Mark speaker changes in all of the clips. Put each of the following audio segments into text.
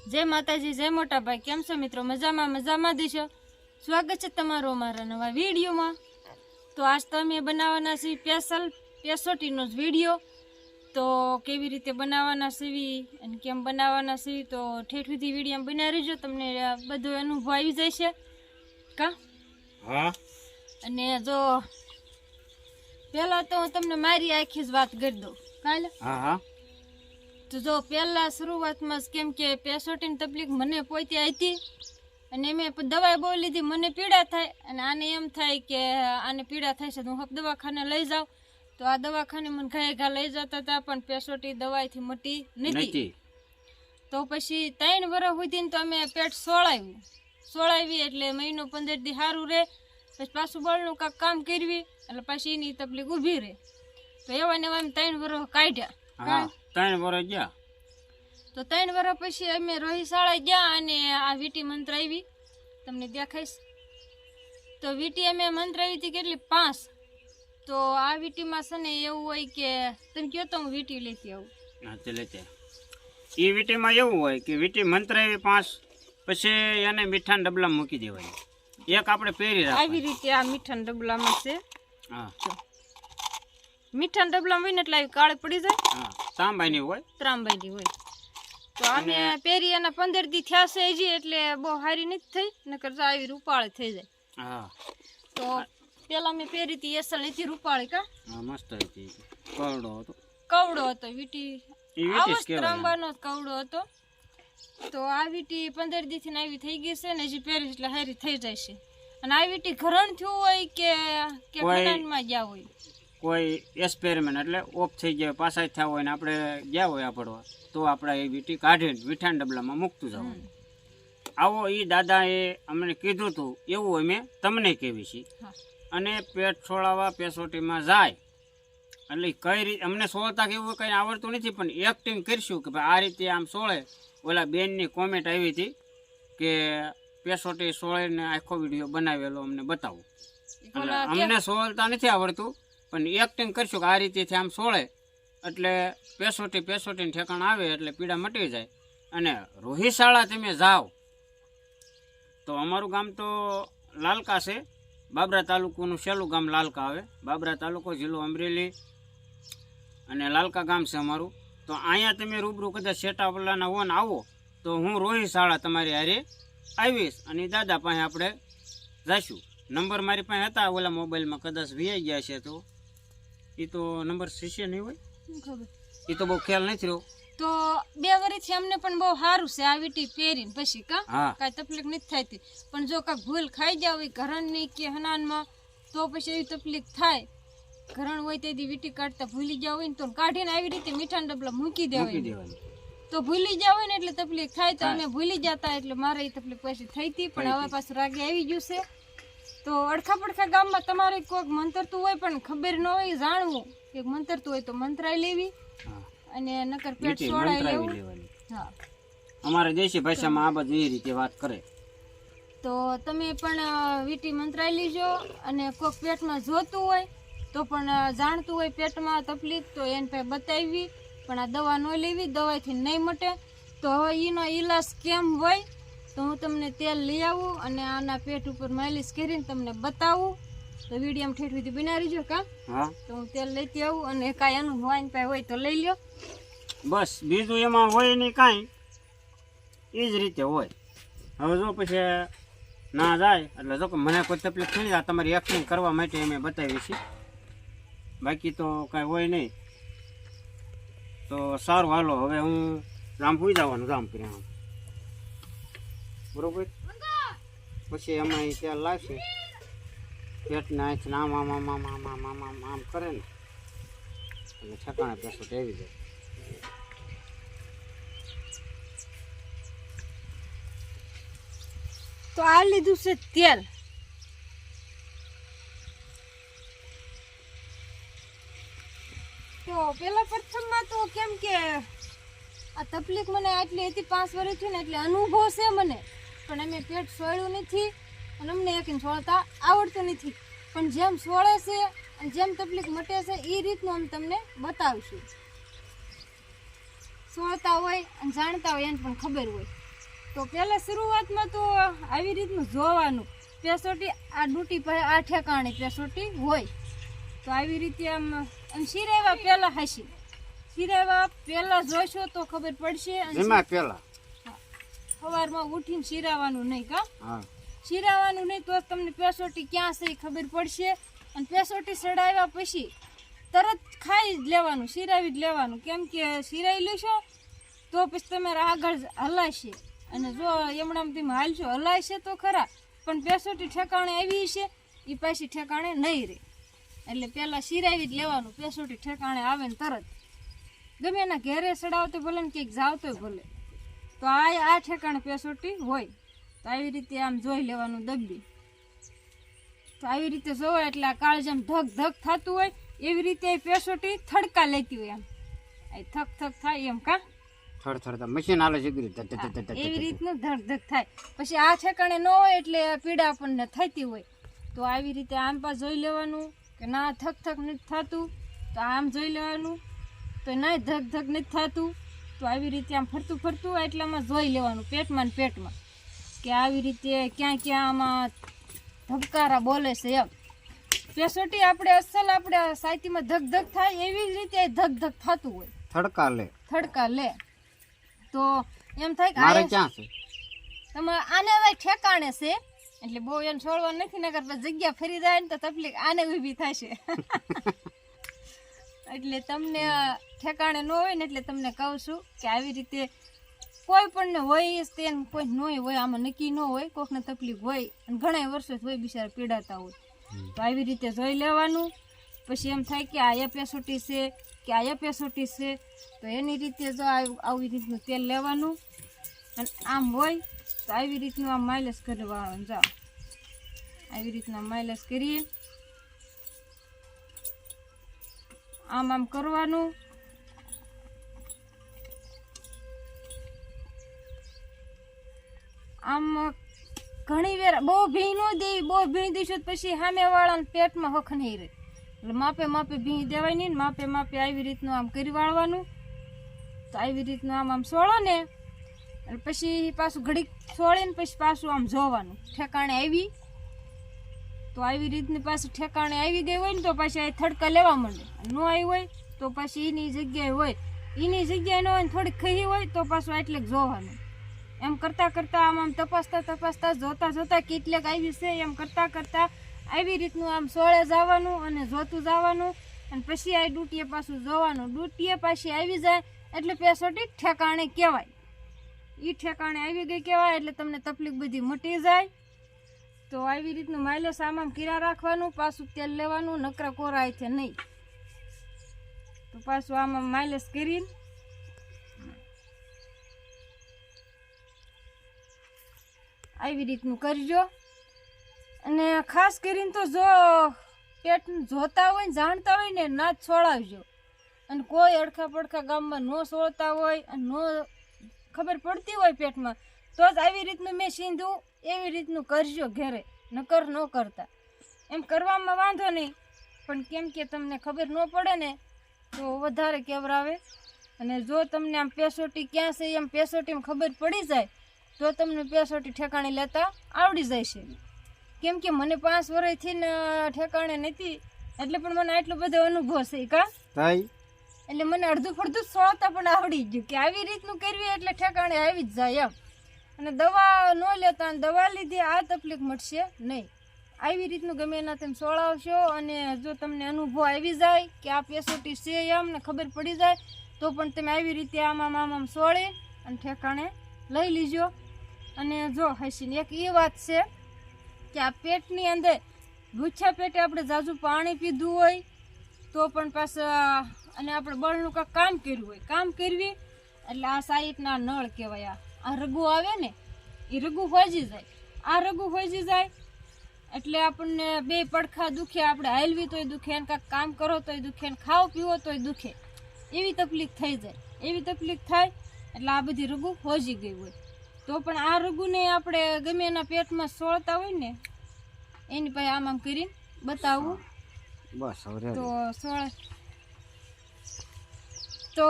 Speaker 1: जय माताजी जय मोटा भाई केम छो मित्रों मजामा दीशो। स्वागत है तमारो अमारा नवा विडियो में। तो आज तो अमे बनावाना छे स्पेशल पेसोटीनो विडियो। तो केवी रीते बनावाना छे अने केम बनावाना छे तो ठेठ सुधी विडियो में बना रहीजो, तमने बधो अनुभव आई जशे का।
Speaker 2: हाँ
Speaker 1: अने जो पहला तो हूँ तमने मारी आखी ज वात कर दो काले।
Speaker 2: हाँ हाँ
Speaker 1: तो जो पहला शुरुआत में केम के पेसोटीनी तकलीफ मने पोते आती अने मैं दवाई बहू लीधी, मने पीड़ा थाय अने आने एम थाय के आने पीड़ा थाय छे तो हूँ दवाखाने लई जाऊं। तो आ दवाखाने मन घाये घा लई जता था पण पेसोटी दवाई थी मटी नथी। तो पछी 3 वर्ष सुधी तो अमे पेट सोळावी एटले महीनो 15 दी हारू रे, पछी पाछू बळનું કાક કામ કરવી એટલે પછી એની તકલીફ ઊભી રહે। તો એવા ને એવા 3 વર્ષ કાઢ્યા।
Speaker 2: हाँ 3 वर्ष गया।
Speaker 1: तो 3 वर्ष पछी अमे रोहिशाळा गया अने आ वीटी मंत्र आई तमने देखाईश। तो वीटी अमे मंत्र आई थी केटली 5। तो आ वीटी में से ने एवुं होय के तमे कहो तो हूँ वीटी लेती आऊं।
Speaker 2: हाँ तो लेते ई वीटी में एवं होय कि वीटी मंत्र आई 5 पछी एने मीठा डबला मूकी देवानी, एक आपणे पेरी राखवानी।
Speaker 1: आवी रीते आ मीठा डबला में छे।
Speaker 2: हाँ
Speaker 1: मीठा डबला में એટલે આવી કાળી પડી જાય।
Speaker 2: हाँ तांबानी होय
Speaker 1: ત્રાંબાની હોય। તો આમે પેરી એના 15 દી થયા છે હજી, એટલે બહુ હારી નથી થઈ, નકર તો આવી રૂપાળી થઈ જાય।
Speaker 2: हाँ
Speaker 1: તો પેલા મેં પેરી હતી એસલ નથી રૂપાળી કા।
Speaker 2: हाँ मस्त हती, कवड़ो हतो,
Speaker 1: કવડો હતો વીટી
Speaker 2: ई वीटी
Speaker 1: આવો
Speaker 2: ज कहेवाय।
Speaker 1: ત્રાંબાનો કવડો હતો। તો આ વીટી 15 દી થી આવી થઈ ગઈ છે ને, હજી પેરી એટલે હારી થઈ જાય છે। અને આ વીટી ઘરણ થયું હોય કે ઘરણમાં ગયા હોય,
Speaker 2: कोई एक्सपेरिमेंट एटले ऑफ थई गया पासा थया होय ने आपणे गया होय आपड़वा तो आपणे ए वीटी काढीने मीठाना डबलामां मूकતું જવાનું। आवो ई दादाए अमने कीधुं હતું એવું અમે તમને કહેવી છે। અને પેટ છોડાવવા પેસોટીમાં જાય એટલે કઈ રીતે અમને સોળતા કે એવું કંઈ આવડતું નથી, પણ એક્ટિંગ કરશું કે ભાઈ આ રીતે આમ સોળે। ઓલા બેનની કોમેન્ટ આવી હતી કે પેસોટી સોળીને આખો વિડીયો બનાવેલો અમને બતાવો। એટલે અમને સોળતા નથી આવડતું, પણ એક્ટિંગ કરશું કે આ રીતેથી આમ સોળે એટલે પેસોટીને ઠેકાણ આવે એટલે પીડા મટી જાય। અને રોહિશાળા તમે જાઓ તો અમારું ગામ તો લાલકા છે, બાબરા તાલુકાનું છેલ્લું ગામ લાલકા આવે। બાબરા તાલુકો જિલ્લો અમરેલી અને લાલકા ગામ છે અમારું। તો અહીંયા તમે રૂબરૂ કદાચ શેટાવલાના હોન આવો તો હું રોહિશાળા તમારી હારે આવીશ અને દાદા પાસે આપણે જઈશું। નંબર મારી પાસે હતા ઓલા મોબાઈલમાં, કદાચ વીઆઈ ગયા છે તો એ તો નંબર શીશે નહીં હોય, એ તો બહુ ખ્યાલ નથી રહ્યો।
Speaker 1: તો 2 વર્ષથી અમને પણ બહુ સારું છે આ વીટી પહેરીને પછી કા
Speaker 2: હા
Speaker 1: કાંઈ તકલીફ નથી થતી। પણ જો કાંઈક ભૂલ ખાઈ જાવ હોય ઘરણની કે હનાનમાં તો પછી એવી તકલીફ થાય। ઘરણ હોય તેથી વીટી કાઢતા ભૂલી જાવ હોય ને તો કાઢીને આવી રીતે મીઠાના ડબલા મૂકી દેવાય। તો ભૂલી જાવ હોય ને એટલે તકલીફ થાય। તો અમે ભૂલી જતા એટલે મારે એ તકલીફ પછી થઈ હતી, પણ હવે પાછું રાગે આવી ગયું છે। તો અડખા પડખા ગામમાં તમારે કોઈક મંતરતું હોય પણ ખબર ન હોય, જાણવું કે મંતરતું હોય તો મંત્રાઈ લેવી અને નકર પેટ સોળાઈ લેવું। હા
Speaker 2: અમારે દેશી ભાષામાં આ બધી એ રીતે વાત કરે।
Speaker 1: તો તમે પણ વીટી મંત્રાઈ લીજો અને કોઈક પેટમાં જોતું હોય તો પણ જાણતું હોય પેટમાં તકલીફ તો એને પાસે બતાવી, પણ આ દવા ન લેવી, દવાઈથી નહીં મટે। તો હવે એનો ઈલાજ કેમ હોય તો હું તમને તેલ લઈ આવું અને આના પેટ ઉપર માલિશ કરીને તમને બતાવું। તો વિડીયોમાં ઠેઠ સુધી બના રહીજો કા।
Speaker 2: હા
Speaker 1: તો હું તેલ લેતી આવું અને કાંઈ આનું વાઈન પાસે હોય તો લઈ લ્યો।
Speaker 2: બસ બીજું એમાં હોય નહીં કાંઈ, એ જ રીતે હોય। હવે જો પછી ના જાય એટલે જો કે મને કોઈ તકલીફ થઈ જાય તમારી એક્ટિંગ કરવા માટે અમે બતાવીએ છીએ, બાકી તો કાંઈ હોય નહીં। તો સારું હાલો હવે હું રામ હોઈ જવાનું રામપુરી આમ બરોબર। પછી એમાં એ તેલ લાવશે પેટને આંખને આમ આમ આમ આમ આમ આમ આમ આમ આમ કરે ને એટલે ઠેકાણે પેસોટી આવી જાય।
Speaker 1: તો આ લીધું છે તેલ। તો પેલા પ્રથમમાં તો કેમ કે આ તકલીફ મને આટલી હતી 5 વર્ષથી ને એટલે અનુભવ છે મને, પણ અમે પેટ સોળ્યું નથી અને અમને એકને સોળતા આવડતું નથી। પણ જેમ સોળે છે અને જેમ તકલીફ મટે છે એ રીતનું અમે તમને બતાવીશું। સોળતા હોય અને જાણતા હોય એને પણ ખબર હોય। તો પહેલા શરૂઆતમાં તો આવી રીતનું જોવાનું પેસોટી આ ડૂટી પાસે આ ઠેકાણે પેસોટી હોય તો આવી રીતે આમ શિરાવા પહેલા હસી શિરાવા પહેલા જોશો તો ખબર પડશે.
Speaker 2: એમાં પેલા
Speaker 1: સવારમાં ઉઠીને શિરાવાનું નહીં કા
Speaker 2: હા
Speaker 1: શિરાવાનું નહીં તો તમને પેસોટી ક્યાં છે એ ખબર પડશે. અને પેસોટી સડાવ્યા પછી તરત ખાઈ જ લેવાનું શિરાવી જ લેવાનું કેમ કે શિરાવી લેશો તો પછી તમારે આગળ હલાશે અને જો એમણામાં તમે હાલશો હલાશે તો ખરા પણ પેસોટી ઠેકાણે આવી છે એ પાછી ઠેકાણે નહીં રહે એટલે પહેલાં શિરાવી જ લેવાનું પેસોટી ઠેકાણે આવે ને તરત ગમે એના ઘેરે સડાવતો ભલે ને ક્યાંક જાવતો ભલે તો આ ઠેકાણે પેસોટી હોય તો આવી રીતે આમ જોઈ લેવાનું દબી તો આવી રીતે જોવાય એટલે આ કાળજામ ધક ધક થતું હોય એવી રીતે પેસોટી થડકા લેતી હોય આમ થક થક થાય એમ કા
Speaker 2: થડ મશીન હાલે છે
Speaker 1: એવી રીતનું ધક ધક થાય પછી આ ઠેકાણે ન હોય એટલે પીડા આપણને થતી હોય તો આવી રીતે આમ પા જોઈ લેવાનું કે ના થક થક નથી થતું તો આમ જોઈ લેવાનું તો ના ધક ધક નથી થતું તો આવી રીતે આમ ફરતું ફરતું એટલામાં જોઈ લેવાનું પેટમાં ને પેટમાં કે આવી રીતે ક્યાં ક્યાં આમાં ધબકારા બોલે છે એમ પેસોટી આપણે અસલ આપણે સાયતીમાં ધક ધક થાય એવી જ રીતે ધક ધક થતું હોય થડકા લે તો એમ થાય કે
Speaker 2: મારે ક્યાં છે
Speaker 1: તમારે આને હવે ઠેકાણે છે એટલે બહુ એને છોડવા નથી નગર પછી જગ્યા ફરી જાય ને તો તકલીફ આને ઊભી થશે એટલે તમને ઠેકાણે ન હોય ને એટલે તમને કહું છું કે આવી રીતે કોઈ પણ ને હોય તે કોઈ ન હોય આમાં નક્કી ન હોય કોઈકને તકલીફ હોય અને ઘણા વર્ષો હોય બિચારા પીડાતા હોય તો આવી રીતે જોઈ લેવાનું પછી એમ થાય કે આ પેસોટી છે કે આ પેસોટી છે તો એની રીતે જો આવી રીતનું તેલ લેવાનું અને આમ હોય તો આવી રીતનું આમ માઇલેજ કરવાનું જાઓ આવી રીતના માઇલેજ કરીએ આમ કરવાનું આમ ઘણી વાર બહુ ભી ન દે બહુ ભી દઈશું પછી સામેવાળાને પેટમાં હખ નહીં રહે એટલે માપે માપે ભી દેવાય નહીં ને માપે માપે આવી રીતનું આમ કરી વાળવાનું તો આવી રીતનું આમ સોળો ને એટલે પછી પાછું ઘડીક સોળીને પછી પાછું આમ જોવાનું ઠેકાણે આવી તો આવી રીતની પાછું ઠેકાણે આવી ગઈ હોય ને તો પાછી આ થડકા લેવા માંડે ન આવી હોય તો પછી એની જગ્યાએ હોય એની જગ્યાએ ન હોય ને થોડીક ખહી હોય તો પાછું એટલે જ જોવાનું એમ કરતાં કરતાં આમ તપાસતા જોતા કેટલેક આવી છે એમ કરતાં આવી રીતનું આમ સોળે જવાનું અને જોતું જવાનું અને પછી આ ડૂટીએ પાછું જોવાનું ડૂટીએ પાછી આવી જાય એટલે પેસોટી ઠેકાણે કહેવાય એ ઠેકાણે આવી ગઈ કહેવાય એટલે તમને તકલીફ બધી મટી જાય તો આવી રીતનું માઇલેજ આમ કીરા રાખવાનું પાછું તેલ લેવાનું નકરા કોરાય છે નહીં તો પાછું આમ માઇલેજ કરીને આવી રીતનું કરજો અને ખાસ કરીને તો જો પેટ જોતા હોય ને જાણતા હોય ને ના જ છોડાવજો અને કોઈ અડખા પડખા ગામમાં ન સોળતા હોય અને ન ખબર પડતી હોય પેટમાં તો જ આવી રીતનું મેં સીંધું એવી રીતનું કરજો ઘેરે નકર ન કરતા એમ કરવામાં વાંધો નહીં પણ કેમ કે તમને ખબર ન પડે ને તો વધારે કેવરાવે અને જો તમને આમ પેસોટી ક્યાં છે એમ પેસોટીમાં ખબર પડી જાય તો તમને પેસોટી ઠેકાણે લેતા આવડી જાય છે કેમ કે મને 5 વર્ષથી ને ઠેકાણે નથી એટલે પણ મને આટલો બધો અનુભવ છે કા એટલે મને અડધું ફડધું સોળતા પણ આવડી ગયું કે આવી રીતનું કરવી એટલે ઠેકાણે આવી જ જાય એમ અને દવા ન લેતા અને દવા લીધે આ તકલીફ મળશે નહીં આવી રીતનું ગમે એના તમે સોળાવશો અને જો તમને અનુભવ આવી જાય કે આ પેસોટી છે એમ ને ખબર પડી જાય તો પણ તમે આવી રીતે આમ સોળે અને ઠેકાણે લઈ લીજો અને જો હસીને એક એ વાત છે કે આ પેટની અંદર ભૂખ્યા પેટે આપણે ઝાઝું પાણી પીધું હોય તો પણ પાછા અને આપણે બળનું કાંઈક કામ કર્યું હોય કામ કરવી એટલે આ સાઈડના નળ કહેવાય આ રગુ આવે ને એ રગુ હોજી જાય આ રગુ હોજી જાય એટલે આપણને બે પડખા દુખે આપણે હાલવી તોય દુખે ને કાંઈક કામ કરો તોય દુખે ને ખાવ પીવો તોય દુખે એવી તકલીફ થઈ જાય એવી તકલીફ થાય એટલે આ બધી રગુ હોજી ગઈ હોય તો પણ આ રગુને આપણે ગમે એના પેટમાં સોળતા હોય ને એની પાસે આમ કરીને બતાવવું
Speaker 2: બસ
Speaker 1: તો સોળ તો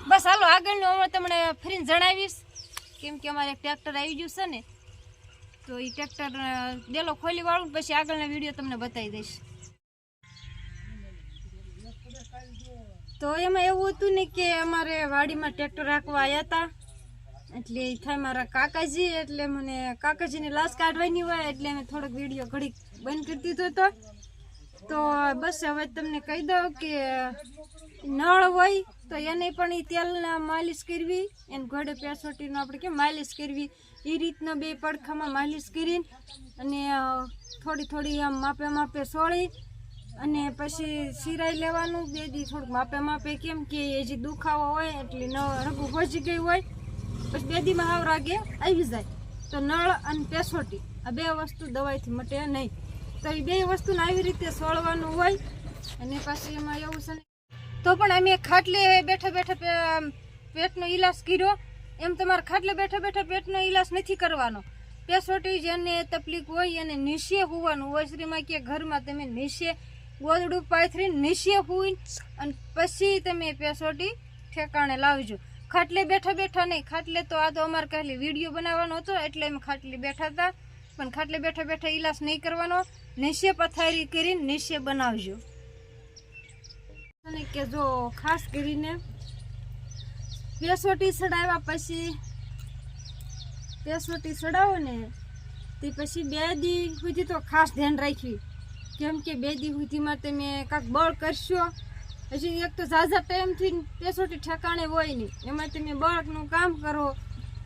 Speaker 1: બસ હાલો આગળનું હું તમને ફરીને જણાવીશ કેમ કે અમારે એક ટ્રેક્ટર આવી ગયું છે ને, તો એ ટ્રેક્ટર ડેલો ખોલી વાળું પછી આગળના વિડીયો તમને બતાવી દઈશ. તો એમાં એવું હતું ને કે અમારે વાડીમાં ટ્રેક્ટર રાખવા આવ્યા હતા, એટલે એ થાય મારા કાકાજી, એટલે મને કાકાજીની લાશ કાઢવાની હોય એટલે મેં થોડોક વિડીયો ઘડીક બંધ કરી દીધો હતો. તો બસ હવે તમને કહી દઉં કે નળ હોય તો એને પણ એ તેલના માલિશ કરવી, એને ઘોડે પેસોટીનો આપણે કેમ માલિશ કરવી એ રીતના બે પડખામાં માલિશ કરીને અને થોડી થોડી આમ માપે માપે સોળી અને પછી સિરાઈ લેવાનું. બે દી થોડુંક માપે માપે, કેમ કે એ જે દુખાવો હોય એટલે રગું હોજી ગઈ હોય પછી બે દીમાં હાવ રાગે આવી જાય. તો નળ અને પેસોટી આ બે વસ્તુ દવાઈથી મટે નહીં. તો એ બે વસ્તુને આવી રીતે સોળવાનું હોય. અને પછી એમાં એવું છે ને, તો પણ અમે ખાટલે બેઠા બેઠા પેટનો ઈલાજ કર્યો. એમ તમારે ખાટલે બેઠા બેઠા પેટનો ઈલાજ નથી કરવાનો. પેસોટી જેને તકલીફ હોય એને નીચે હોવાનું હોય. શ્રીમાં કે ઘરમાં તમે નીચે ગોદડું પાથરીને નીચે હોઈને અને પછી તમે પેસોટી ઠેકાણે લાવજો. ખાટલે બેઠા બેઠા નહીં. ખાટલે તો આ તો અમારે ખાલી વિડીયો બનાવવાનો હતો એટલે અમે ખાટલે બેઠા હતા, પણ ખાટલે બેઠા બેઠા ઈલાજ નહીં કરવાનો. નીચે પથારી કરીને નીચે બનાવજો. અને કે જો ખાસ કરીને પેસોટી ચડાવ્યા પછી પેસોટી ચડાવો ને તે પછી 2 દી સુધી તો ખાસ ધ્યાન રાખવી, કેમ કે 2 દી સુધીમાં તમે કાંક બળ કરશો. હજી એક તો ઝાઝા ટાઈમથી પેસોટી ઠેકાણે હોય નહીં, એમાં તમે બળનું કામ કરો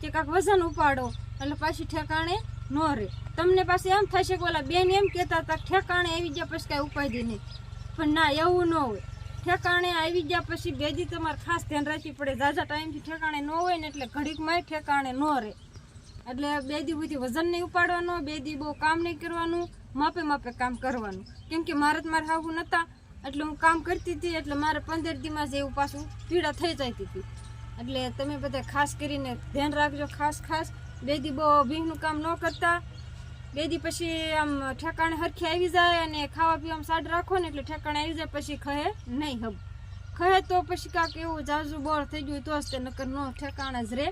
Speaker 1: કે કાંક વજન ઉપાડો એટલે પાછી ઠેકાણે ન રહે. તમને પાછી એમ થશે કે ઓલા બેન એમ કહેતા હતા ઠેકાણે આવી ગયા પછી કાંઈ ઉપાડી નહીં, પણ ના એવું ન હોય. ઠેકાણે આવી ગયા પછી 2 દી તમારે ખાસ ધ્યાન રાખવી પડે. ઝાઝા ટાઈમથી ઠેકાણે ન હોય ને એટલે ઘડીકમાંય ઠેકાણે ન રહે. એટલે 2 દી સુધી વજન નહીં ઉપાડવાનો, 2 દી બહુ કામ નહીં કરવાનું, માપે માપે કામ કરવાનું. કેમ કે મારે હાવું નહોતા એટલે હું કામ કરતી હતી, એટલે મારે 15 દીમાં જ એવું પાછું પીડા થઈ જતી હતી. એટલે તમે બધા ખાસ કરીને ધ્યાન રાખજો. ખાસ 2 દી બહુ ભીંગનું કામ ન કરતા. 2 દી પછી આમ ઠેકાણે હરખી આવી જાય અને ખાવા પીવામાં સાડ રાખો ને એટલે ઠેકાણે આવી જાય પછી ખહે નહીં. હબ ખહે તો પછી કાંક એવું જાજુ બોળ થઈ ગયું તો જ તે, નકર નો ઠેકાણે જ રહે.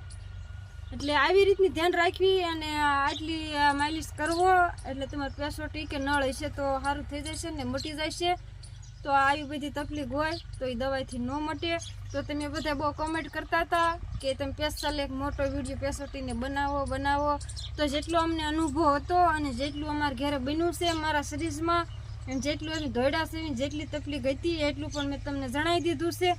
Speaker 1: એટલે આવી રીતની ધ્યાન રાખવી અને આટલી માલિશ કરવો એટલે તમારે પેસોટી કે નળ હશે તો સારું થઈ જશે ને મટી જશે. તો આવી બધી તકલીફ હોય તો એ દવાઈથી ન મટે. તો તમે બધા બહુ કમેન્ટ કરતા હતા કે તમે સ્પેશિયલ એક મોટો વિડીયો પેસોટીને બનાવો. તો જેટલો અમને અનુભવ હતો અને જેટલું અમારા ઘરે બન્યું છે મારા શરીરમાં, જેટલું અમે દોડ્યા છે, જેટલી તકલીફ હતી એટલું પણ મેં તમને જણાવી દીધું છે.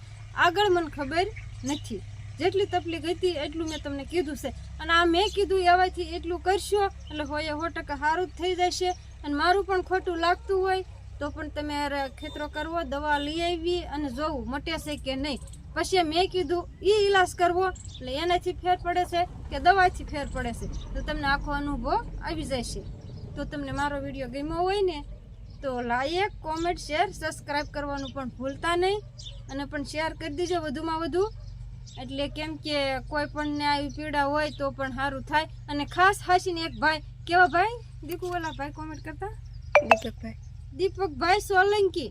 Speaker 1: આગળ મને ખબર નથી, જેટલી તકલીફ હતી એટલું મેં તમને કીધું છે. અને આ મેં કીધું એવાથી એટલું કરશો એટલે હોય 100% સારું જ થઈ જશે. અને મારું પણ ખોટું લાગતું હોય તો પણ તમે ખેતરો કરવો, દવા લઈ આવી અને જોવું મટે છે કે નહીં. પછી મેં કીધું એ ઈલાજ કરવો એટલે એનાથી ફેર પડે છે કે દવાથી ફેર પડે છે, તો તમને આખો અનુભવ આવી જશે. તો તમને મારો વિડીયો ગમ્યો હોય ને તો લાઈક, કોમેન્ટ, શેર, સબસ્ક્રાઈબ કરવાનું પણ ભૂલતા નહીં. અને પણ શેર કરી દેજો વધુમાં વધુ, એટલે કેમ કે કોઈ પણને આવી પીડા હોય તો પણ સારું થાય. અને ખાસ હાસીને એક ભાઈ, કેવા ભાઈ દીકુ વાલા ભાઈ કોમેન્ટ કરતા, દીપકભાઈ સોલંકી,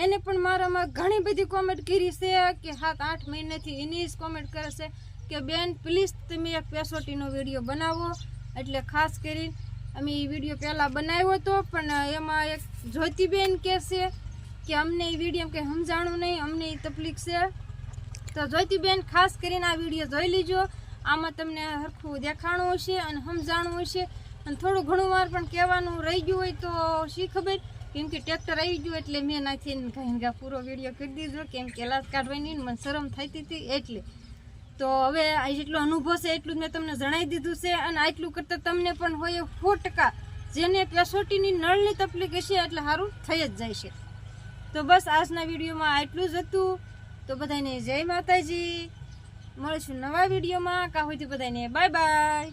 Speaker 1: એને પણ મારામાં ઘણી બધી કોમેન્ટ કરી છે કે 7-8 મહિનાથી એની જ કોમેન્ટ કરે છે કે બેન પ્લીઝ તમે એક પેસોટીનો વિડીયો બનાવો. એટલે ખાસ કરીને અમે એ વિડીયો પહેલાં બનાવ્યો હતો પણ એમાં એક જ્યોતિબેન કહે છે કે અમને એ વિડીયો કંઈ સમજાણું નહીં, અમને એ તકલીફ છે. તો જ્યોતિબેન ખાસ કરીને આ વિડીયો જોઈ લીજો. આમાં તમને સરખું દેખાણું હશે અને સમજાણું હશે. અને થોડું ઘણું વાર પણ કહેવાનું રહી ગયું હોય તો શી ખબર, કેમ કે ટ્રેક્ટર આવી ગયું એટલે મેં નાખીને ઘાંઘા પૂરો વિડીયો કરી દીધો, કેમ કે લાશ કાઢવાની મને શરમ થતી હતી એટલે. તો હવે આ જેટલો અનુભવ છે એટલું જ મેં તમને જણાવી દીધું છે. અને આટલું કરતાં તમને પણ હોય 100% જેને પેસોટીની નળની તકલીફ હશે એટલે સારું થઈ જ જાય છે. તો બસ આજના વિડીયોમાં આટલું જ હતું. તો બધાને જય માતાજી, મળીશું નવા વિડીયોમાં. કાં હોય તો બધાને બાય બાય.